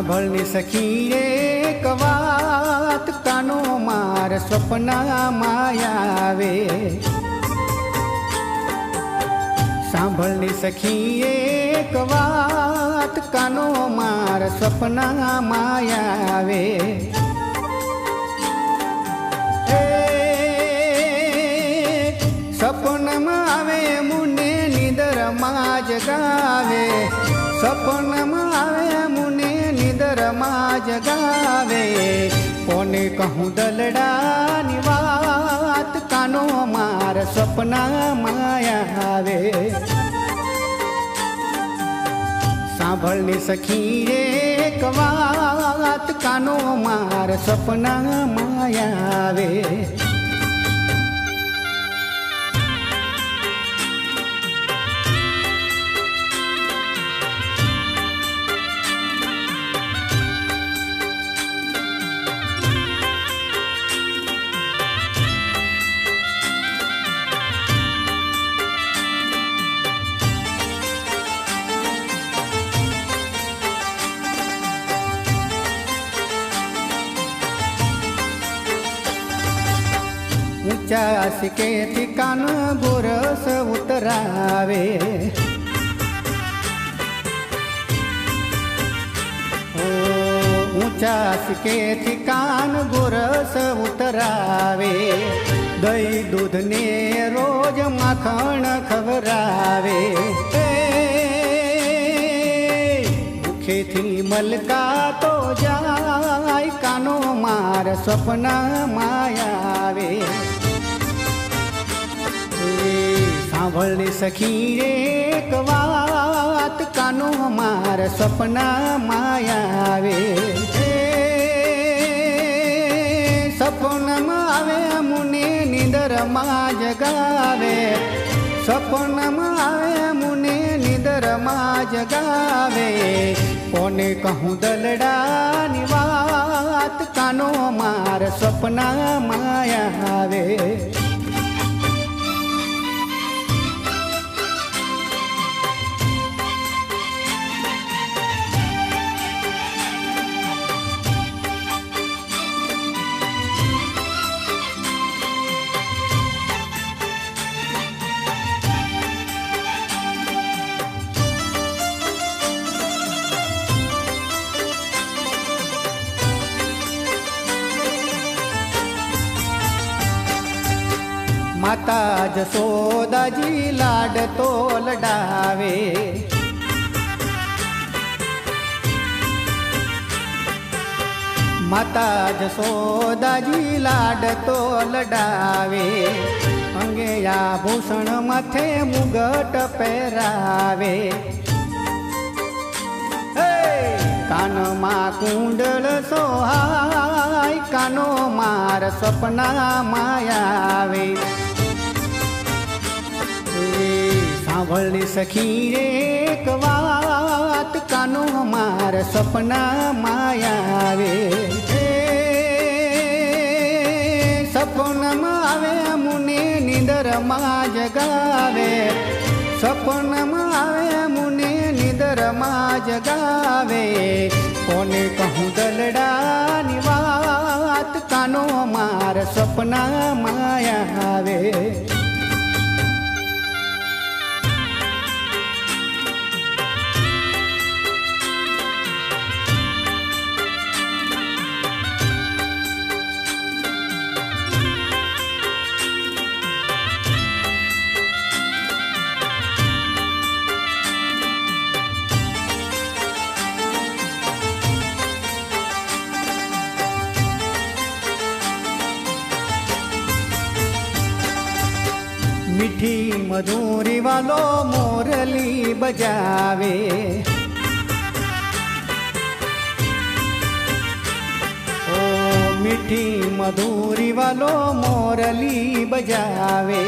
સાંભળની સખી એક વાત, કાનો માર સ્વપ્નમાં આવે. સાંભળની સખી એક વાત, કાનો માર સ્વપ્નમાં આવે. સપનમાં આવે મુને નિદરમાં જગાવે. સપનમાં આવે મુને નિદરમાં જગાવે. કોને કહું દલડાની વાત, કાનો માર સ્વપ્નમાં આવે. સાંભળની સખી એક વાત, કાનો માર સ્વપ્નમાં આવે. ઊંચા સિકેથી કાન ગોરસ ઉતરાવે. ઊંચા સિકેથી કાન ગોરસ ઉતરાવે. દહીં દૂધને રોજ માખણ ખવરાવે. મુખેથી મલકા તો જાય, કાનો માર સ્વપ્નમાં આવે. સાંભળની સખી એક વાત, કાનો માર સપનામાં આવે. સપનમાં આવે મુને નિંદરમાં જગાવે. સપનમાં આવે મુને નિંદરમાં જગાવે. કોને કહું દલડાની વાત, કાનો માર સપનામાં આવે. માતા જશોદાજી લાડ તો લડાવે. માતા જશોદાજી લાડ તો લડાવે. અંગે આભૂષણ માથે મુગટ પહેરાવે. કાનમાં કુંડળ સોહાય, કાનો માર સપનામાં આવે. સાંભળની સખી એક વાત, કાનો માર સપનામાં આવે. સપનમાં આવે મુને નિંદરમાં જગાવે. સપનમાં આવે મુને નિંદરમાં જગાવે. કોને કહું દલડાની વાત, કાનો માર સપનામાં આવે. મીઠી મધુરી વાલો મોરલી બજાવે. ઓ મીઠી મધુરી વાલો મોરલી બજાવે.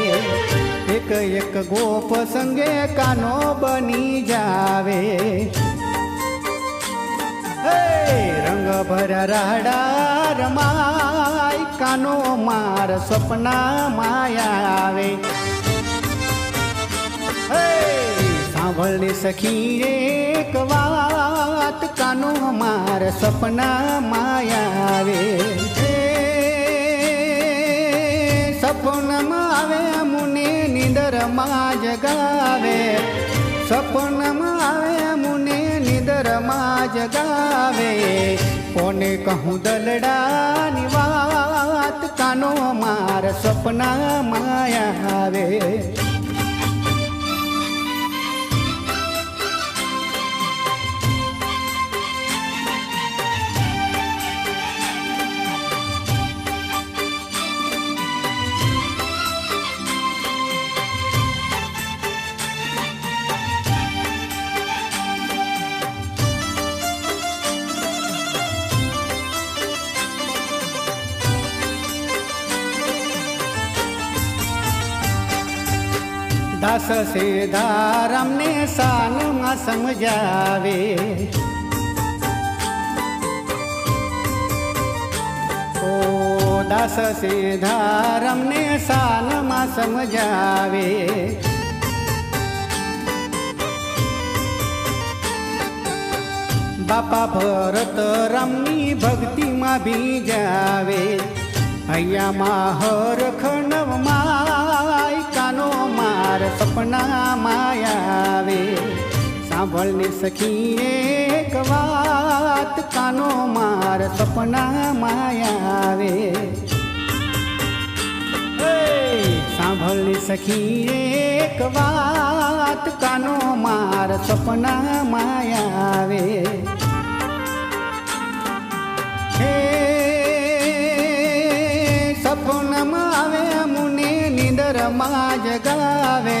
એક એક ગોપ સંગે કાનો બની જાવે. રંગ ભરા રાડા રમાય, કાનો માર સપનામાં આવે. સાંભળને સખી એક વાત, કાનો માર સપના માયાવે. સપનમાં આવે મુને નિંદરમાં જગાવે, સપનમાં આવે મુને નિંદરમાં જગાવે. કોને કહું દલડાની વાત, કાનો માર સપના માયાવે. દાસ સીધારામ ને સાનમાં સમજાવે, ઓ દાસ સીધારામ ને સાનમાં સમજાવે. બાપા ભરત રામની ભક્તિમાં ભીજાવે, અહીંયામાં હરખ નવમાય, કાનો માર સપના માયાવે. સાંભળને સખી એક વાત, કાનો માર સપના માયાવે. સાંભળને સખી એક વાત, કાનો માર સપના માયાવે. સપનમાં આવે મુને નિંદરમાં જગાવે,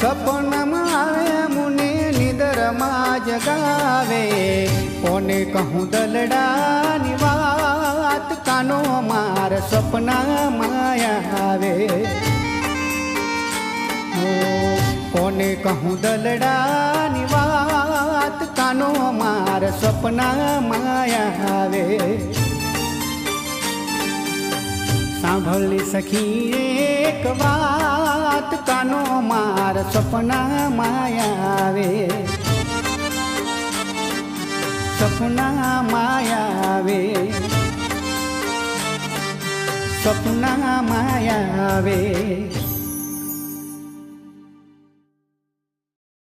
સપનમાં આવે મુને નિંદરમાં જગાવે. કોને કહું દલડાની વાત, કાનો માર સપના માયાવે. કોને કહું દલડાની વાત, કાનો માર સપના માયાવે. સાંભળની સખી એક વાત, કાનો માર સપના માયાવે. સપના માયાવે, સપના માયાવે.